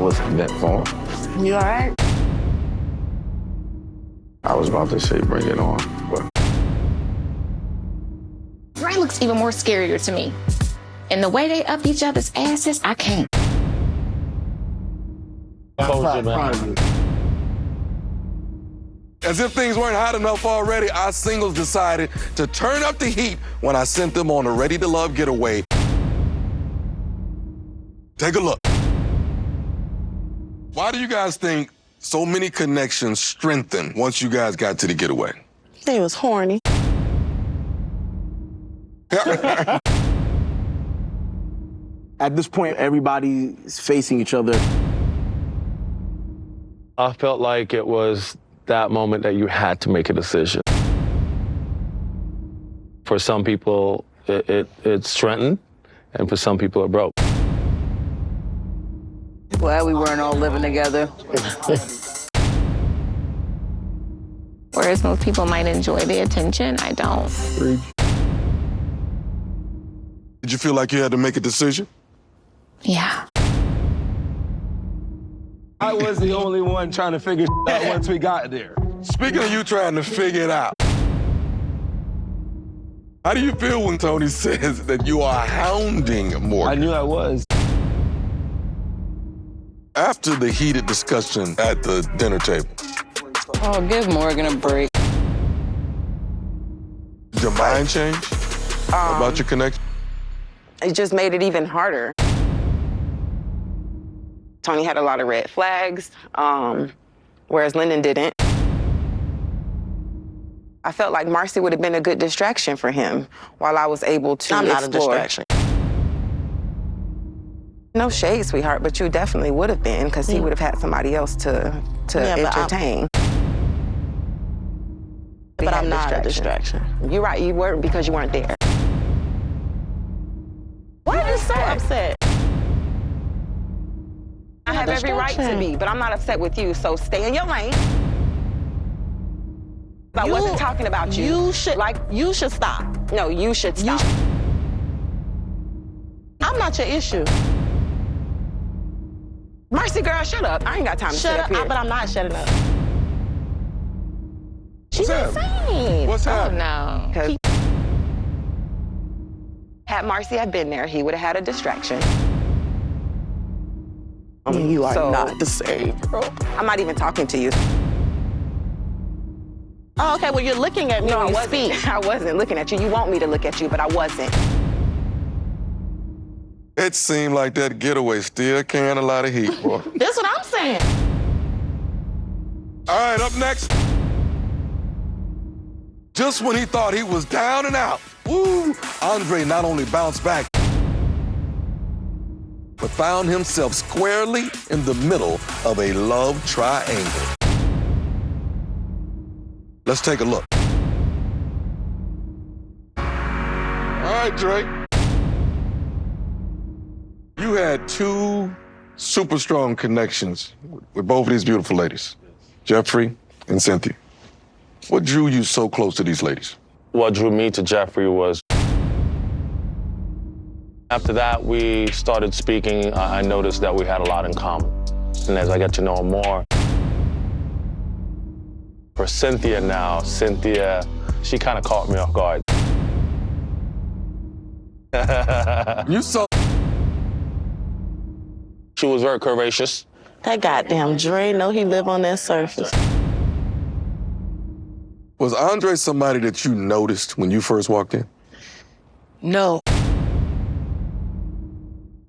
wasn't meant for him. You all right? I was about to say bring it on, but... Dre looks even more scarier to me. And the way they up each other's asses, I can't. As if things weren't hot enough already, our singles decided to turn up the heat when I sent them on a Ready to Love getaway. Take a look. Why do you guys think so many connections strengthened once you guys got to the getaway? They was horny. At this point, everybody's facing each other. I felt like it was that moment that you had to make a decision. For some people, it strengthened, and for some people, it broke. Glad we weren't all living together. Whereas most people might enjoy the attention, I don't. Did you feel like you had to make a decision? Yeah. I was the only one trying to figure out once we got there. Speaking of you trying to figure it out, how do you feel when Tony says that you are hounding Morgan? I knew I was. After the heated discussion at the dinner table, Oh, give Morgan a break. did your mind change about your connection? It just made it even harder. Tony had a lot of red flags, whereas Lyndon didn't. I felt like Marcy would have been a good distraction for him while I was able to I'm not a explore. distraction. No shade, sweetheart, but you definitely would have been because he would have had somebody else to Yeah, but entertain. But I'm not a distraction. You're right, you weren't because you weren't there. Why are you so upset? I have every right to be, but I'm not upset with you, so stay in your lane. I wasn't talking about you. You should stop. No, you should stop. I'm not your issue. Marcy, girl, shut up. I ain't got time to sit up here. But I'm not shutting up. What's She's happening? insane. What's Oh, happening? no. 'Cause had Marcy had been there, he would have had a distraction. You are So- not the same, bro. I'm not even talking to you. Oh, okay, well, you're looking at me No, I when you wasn't. speak. I wasn't looking at you. You want me to look at you, but I wasn't. It seemed like that getaway still carrying a lot of heat, boy. That's what I'm saying. All right, up next. Just when he thought he was down and out, woo, Andre not only bounced back, but found himself squarely in the middle of a love triangle. Let's take a look. All right, Drake. You had two super strong connections with both of these beautiful ladies, Jeffrey and Cynthia. What drew you so close to these ladies? What drew me to Jeffrey was, after that, we started speaking. I noticed that we had a lot in common. And as I got to know him more, for Cynthia now, she kind of caught me off guard. You saw. She was very curvaceous. That goddamn Dre know he live on that surface. Was Andre somebody that you noticed when you first walked in? No.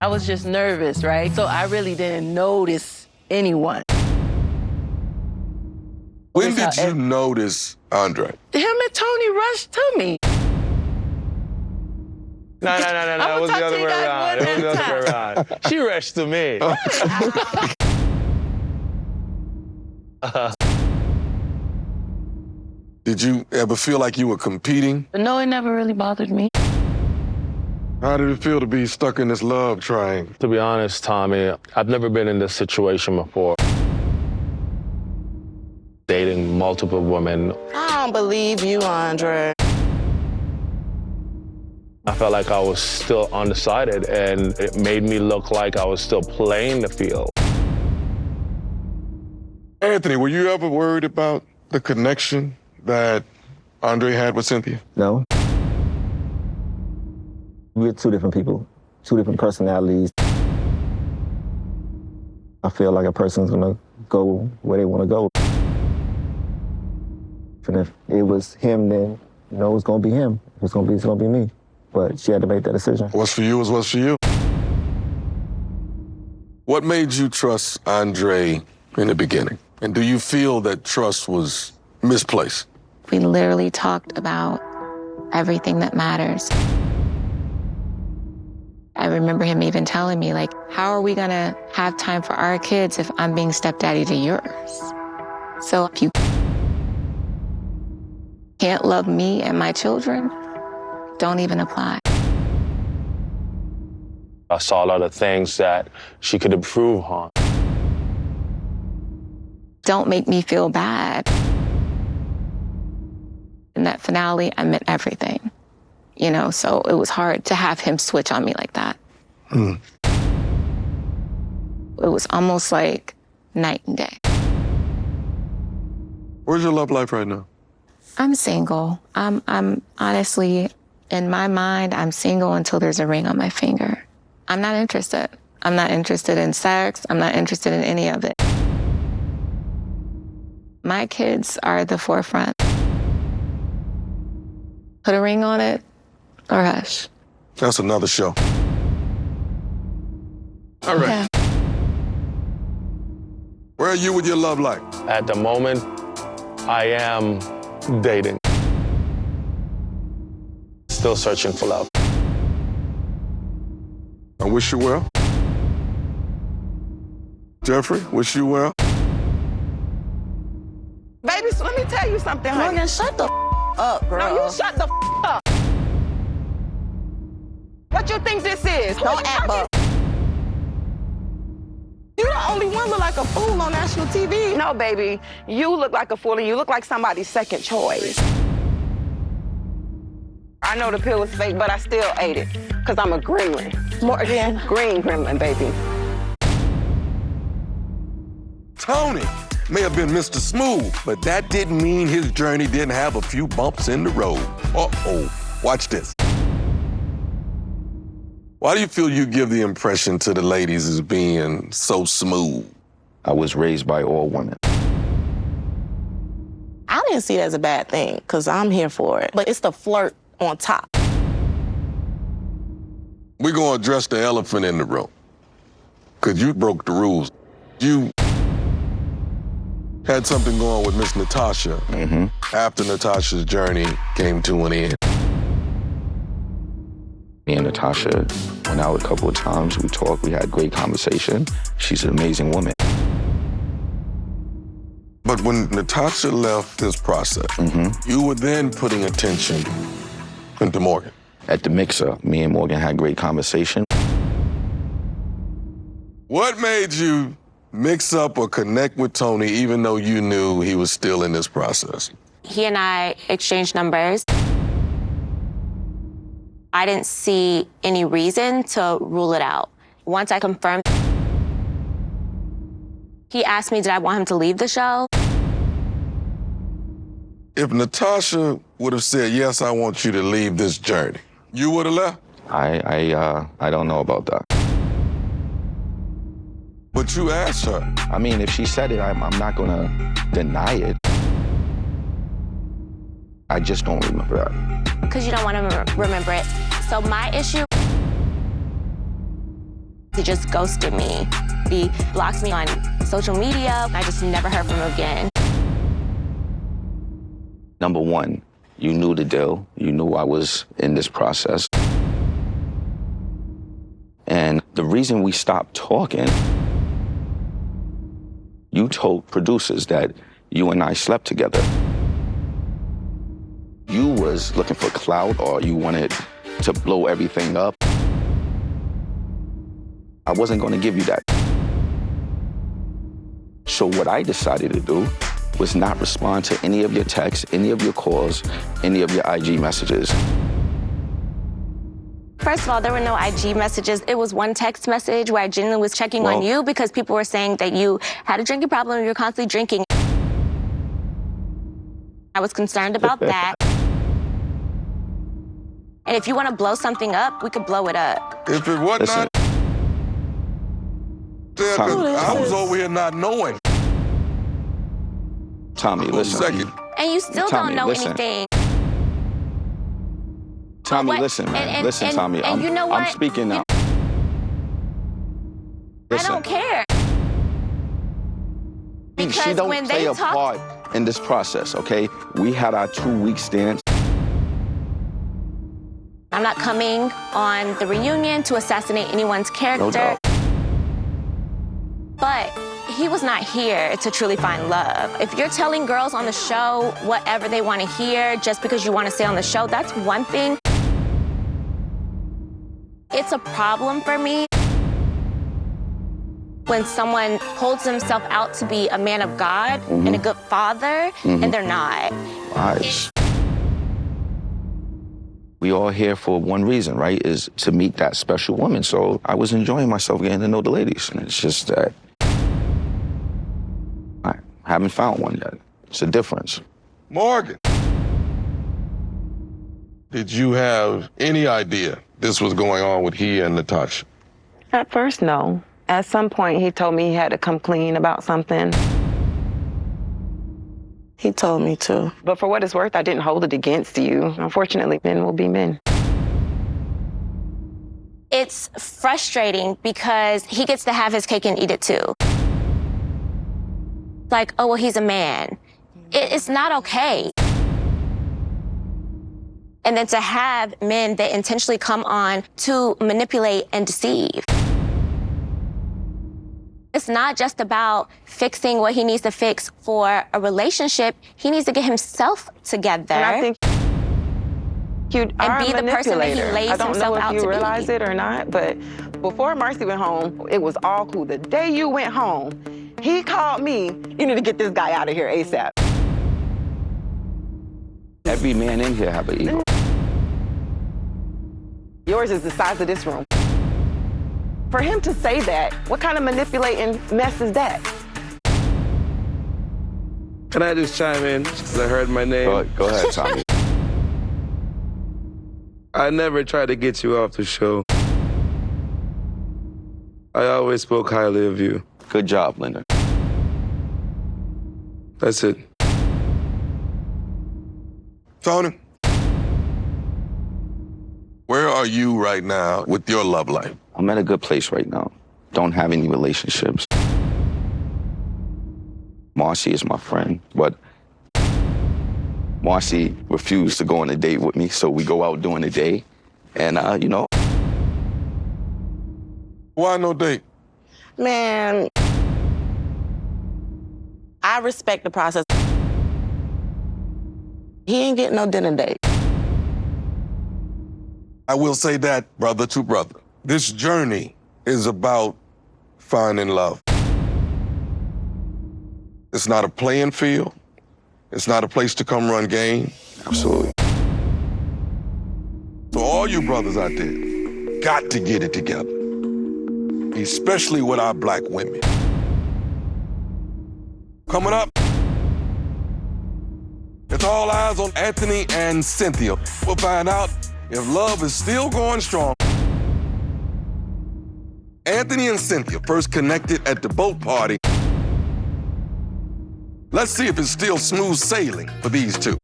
I was just nervous, right? So I really didn't notice anyone. When did you notice Andre? Him and Tony rushed to me. No, it was the other way around. It was the other way around. She rushed to me. Did you ever feel like you were competing? No, it never really bothered me. How did it feel to be stuck in this love triangle? To be honest, Tommy, I've never been in this situation before. Dating multiple women. I don't believe you, Andre. I felt like I was still undecided, and it made me look like I was still playing the field. Anthony, were you ever worried about the connection that Andre had with Cynthia? No. We're two different people, two different personalities. I feel like a person's gonna go where they wanna go. And if it was him, then you know it's gonna be him. If it's gonna be me. But she had to make that decision. What's for you is what's for you. What made you trust Andre in the beginning? And do you feel that trust was misplaced? We literally talked about everything that matters. I remember him even telling me, like, how are we gonna have time for our kids if I'm being stepdaddy to yours? So if you can't love me and my children, don't even apply. I saw a lot of things that she could improve on. Don't make me feel bad. In that finale, I meant everything, you know, so it was hard to have him switch on me like that. It was almost like night and day. Where's your love life right now? I'm single. I'm honestly, in my mind, I'm single until there's a ring on my finger. I'm not interested. I'm not interested in sex. I'm not interested in any of it. My kids are the forefront. Put a ring on it or hush. That's another show. All right. Yeah. Where are you with your love life? At the moment, I am dating. Still searching for love. I wish you well. Jeffrey, wish you well. Baby, so let me tell you something, honey. Morgan, shut the up, girl. No, you shut the up. What you think this is? Don't act up. You the only one look like a fool on national TV. No, baby, you look like a fool and you look like somebody's second choice. I know the pill is fake, but I still ate it because I'm a gremlin. Morgan, green gremlin, baby. Tony may have been Mr. Smooth, but that didn't mean his journey didn't have a few bumps in the road. Uh-oh, watch this. Why do you feel you give the impression to the ladies as being so smooth? I was raised by all women. I didn't see it as a bad thing, because I'm here for it. But it's the flirt on top. We're gonna address the elephant in the room. Because you broke the rules. You had something going with Miss Natasha after Natasha's journey came to an end. Me and Natasha went out a couple of times. We talked, we had great conversation. She's an amazing woman. But when Natasha left this process, you were then putting attention into Morgan. At the mixer, me and Morgan had great conversation. What made you mix up or connect with Tony even though you knew he was still in this process? He and I exchanged numbers. I didn't see any reason to rule it out. Once I confirmed, he asked me, did I want him to leave the show? If Natasha would have said, yes, I want you to leave this journey, you would have left? I don't know about that. But you asked her. I mean, if she said it, I'm not gonna deny it. I just don't remember that. Because you don't want to remember it. So my issue, he just ghosted me. He blocked me on social media. I just never heard from him again. Number one, you knew the deal. You knew I was in this process. And the reason we stopped talking, you told producers that you and I slept together. You was looking for clout or you wanted to blow everything up. I wasn't gonna give you that. So what I decided to do was not respond to any of your texts, any of your calls, any of your IG messages. First of all, there were no IG messages. It was one text message where I genuinely was checking on you because people were saying that you had a drinking problem and you were constantly drinking. I was concerned about that. And if you want to blow something up, we could blow it up. If it was not, I was over here not knowing. Tommy, listen. Second. And you still Tommy, don't know listen. anything. Tommy, But what- listen, man. and- Listen, and- Tommy. and you know I'm what? speaking now. I Listen. don't care. She Because don't when play they a talk, part in this process, okay? We had our 2-week stance. I'm not coming on the reunion to assassinate anyone's No character. doubt. But he was not here to truly find love. If you're telling girls on the show whatever they want to hear just because you want to stay on the show, that's one thing. It's a problem for me when someone holds themselves out to be a man of God and a good father, and they're not. Lies. We all here for one reason, right? Is to meet that special woman. So I was enjoying myself getting to know the ladies. And it's just that I haven't found one yet. It's a difference. Morgan, did you have any idea this was going on with he and Natasha? At first, no. At some point, he told me he had to come clean about something. He told me to. But for what it's worth, I didn't hold it against you. Unfortunately, men will be men. It's frustrating because he gets to have his cake and eat it too. Like, oh, well, he's a man. It's not okay. And then to have men that intentionally come on to manipulate and deceive. It's not just about fixing what he needs to fix for a relationship. He needs to get himself together. And I think you are be a the person that he manipulator. lays I don't know himself out if to you be. realize it or not, but before Marcy went home, it was all cool. The day you went home, he called me, you need to get this guy out of here ASAP. Every man in here have an ego. Yours is the size of this room. For him to say that, what kind of manipulating mess is that? Can I just chime in? Because I heard my name. Go ahead, Tommy. I never tried to get you off the show. I always spoke highly of you. Good job, Linda. That's it. Tony, where are you right now with your love life? I'm at a good place right now. Don't have any relationships. Marcy is my friend, but Marcy refused to go on a date with me, so we go out during the day. And, you know. Why no date? Man, I respect the process. He ain't getting no dinner date. I will say that, brother to brother. This journey is about finding love. It's not a playing field. It's not a place to come run game. Absolutely. So all you brothers out there got to get it together, especially with our black women. Coming up, it's all eyes on Anthony and Cynthia. We'll find out if love is still going strong. Anthony and Cynthia first connected at the boat party. Let's see if it's still smooth sailing for these two.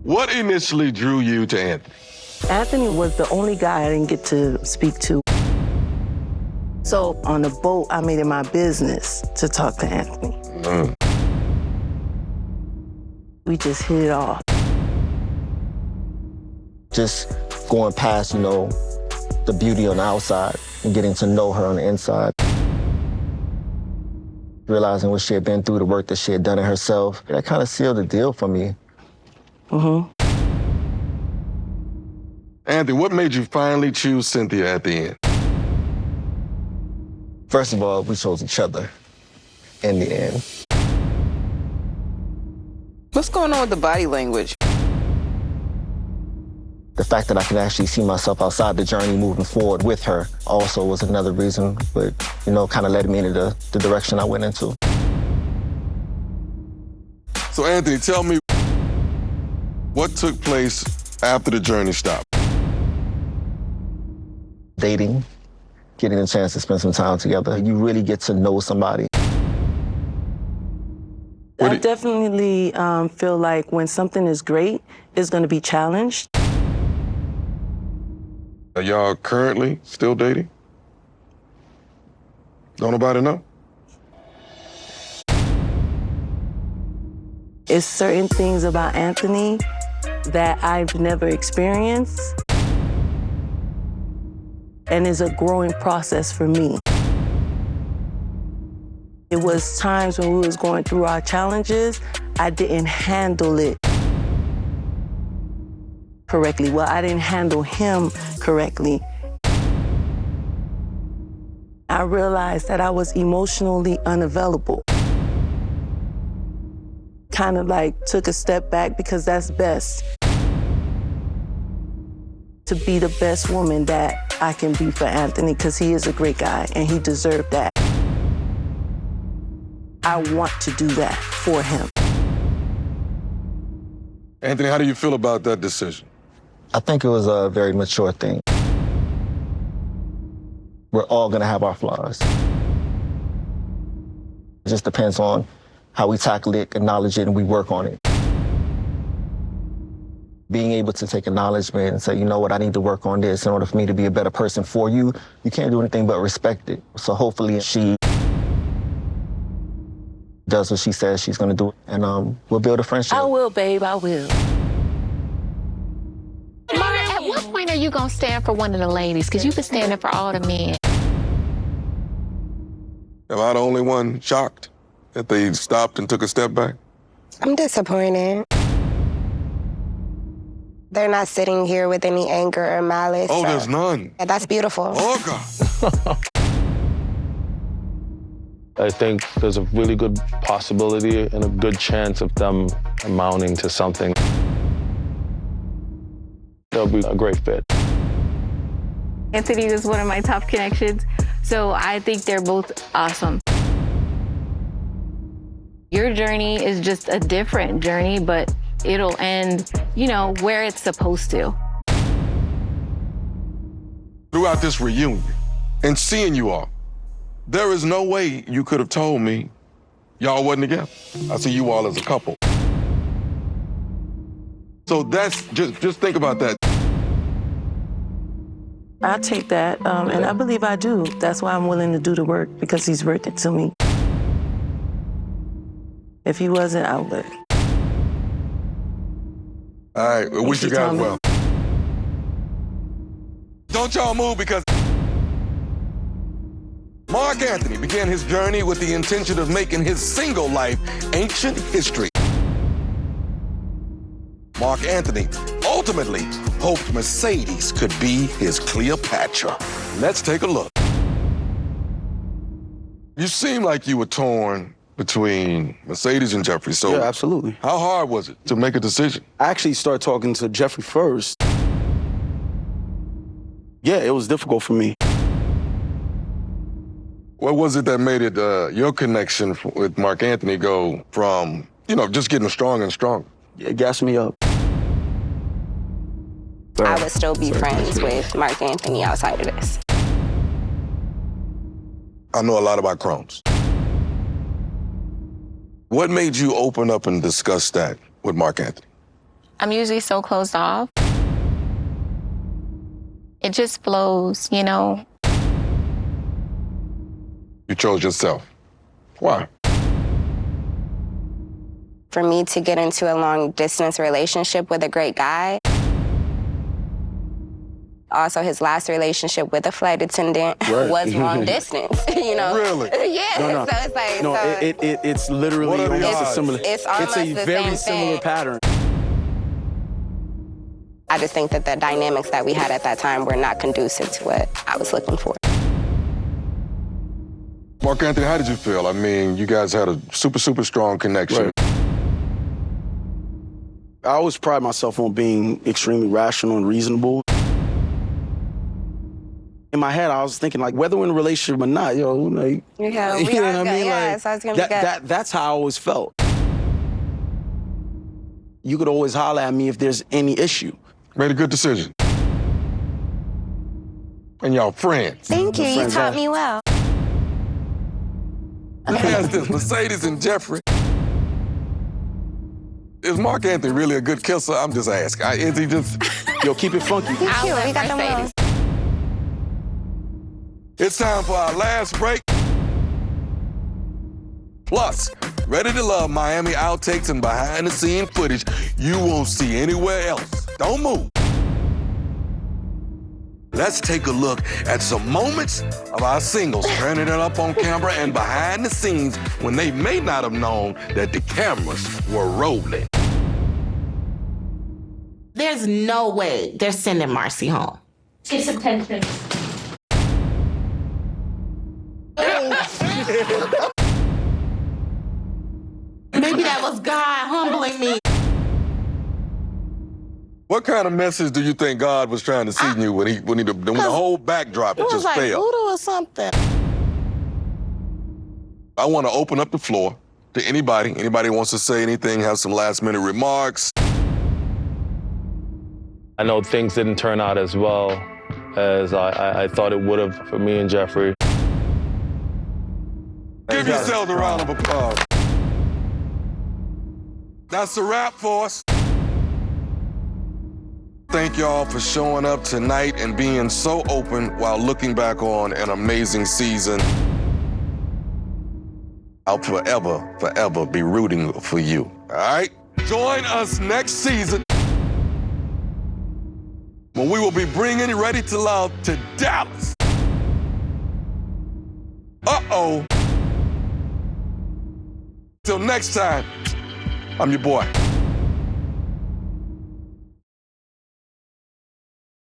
What initially drew you to Anthony? Anthony was the only guy I didn't get to speak to. So on the boat, I made it my business to talk to Anthony. We just hit it off. Just going past, you know, the beauty on the outside and getting to know her on the inside. Realizing what she had been through, the work that she had done in herself. That kind of sealed the deal for me. Anthony, what made you finally choose Cynthia at the end? First of all, we chose each other in the end. What's going on with the body language? The fact that I can actually see myself outside the journey moving forward with her also was another reason, but, you know, kind of led me into the direction I went into. So, Anthony, tell me what took place after the journey stopped? Dating, getting a chance to spend some time together. You really get to know somebody. I definitely feel like when something is great, it's going to be challenged. Are y'all currently still dating? Don't nobody know? It's certain things about Anthony that I've never experienced, and it's a growing process for me. It was times when we was going through our challenges, I didn't handle it correctly. Well, I didn't handle him correctly. I realized that I was emotionally unavailable. Kind of like took a step back because that's best. To be the best woman that I can be for Anthony because he is a great guy and he deserved that. I want to do that for him. Anthony, how do you feel about that decision? I think it was a very mature thing. We're all gonna have our flaws. It just depends on how we tackle it, acknowledge it, and we work on it. Being able to take acknowledgement and say, you know what, I need to work on this in order for me to be a better person for you, you can't do anything but respect it. So hopefully she does what she says she's gonna do, and we'll build a friendship. I will, babe, I will. Mara, at what point are you gonna stand for one of the ladies? Because you've been standing for all the men. Am I the only one shocked that they stopped and took a step back? I'm disappointed. They're not sitting here with any anger or malice. Oh, there's none. Yeah, that's beautiful. Oh, God. I think there's a really good possibility and a good chance of them amounting to something. They'll be a great fit. Anthony was one of my top connections, so I think they're both awesome. Your journey is just a different journey, but it'll end, you know, where it's supposed to. Throughout this reunion and seeing you all, there is no way you could have told me y'all wasn't together. I see you all as a couple. So that's, just think about that. I take that, and I believe I do. That's why I'm willing to do the work, because he's worth it to me. If he wasn't, I would. All right, we wish you guys well. Don't y'all move, because Marc Anthony began his journey with the intention of making his single life ancient history. Marc Anthony ultimately hoped Mercedes could be his Cleopatra. Let's take a look. You seem like you were torn between Mercedes and Jeffrey, so yeah, absolutely. How hard was it to make a decision? I actually started talking to Jeffrey first. Yeah, it was difficult for me. What was it that made it your connection with Marc Anthony go from, you know, just getting stronger and stronger? It gassed me up. I would still be friends with Marc Anthony outside of this. I know a lot about Crohn's. What made you open up and discuss that with Marc Anthony? I'm usually so closed off. It just flows, you know. You chose yourself. Why? For me to get into a long-distance relationship with a great guy, also his last relationship with a flight attendant was long distance, you know? Really? Yeah, No. so it's like... No, so it's literally almost a similar... It's almost a the very same similar thing. pattern. I just think that the dynamics that we had at that time were not conducive to what I was looking for. Marc Anthony, how did you feel? I mean, you guys had a super, super strong connection. Right. I always pride myself on being extremely rational and reasonable. In my head, I was thinking, like, whether we're in a relationship or not, yo, like, Yeah, you know what I mean? Yeah, Like, so it's gonna be good. that's how I always felt. You could always holler at me if there's any issue. Made a good decision. And y'all friends. Thank you. You friends taught are- me well. Let me ask this, Mercedes and Jeffrey. Is Mark Anthony really a good kisser? I'm just asking. Is he just... Yo, keep it funky. Thank you. We got them all. It's time for our last break. Plus, Ready to Love Miami outtakes and behind-the-scene footage you won't see anywhere else. Don't move. Let's take a look at some moments of our singles turning it up on camera and behind the scenes when they may not have known that the cameras were rolling. There's no way they're sending Marcy home. It's attention. Maybe that was God humbling me. What kind of message do you think God was trying to send you when the whole backdrop It was just like failed? voodoo or something. I want to open up the floor to anybody. Anybody wants to say anything, have some last-minute remarks. I know things didn't turn out as well as I thought it would have for me and Jeffrey. Give yourselves a round of applause. That's a wrap for us. Thank y'all for showing up tonight and being so open while looking back on an amazing season. I'll forever be rooting for you, all right? Join us next season when we will be bringing Ready to Love to Dallas. Uh-oh. Till next time, I'm your boy.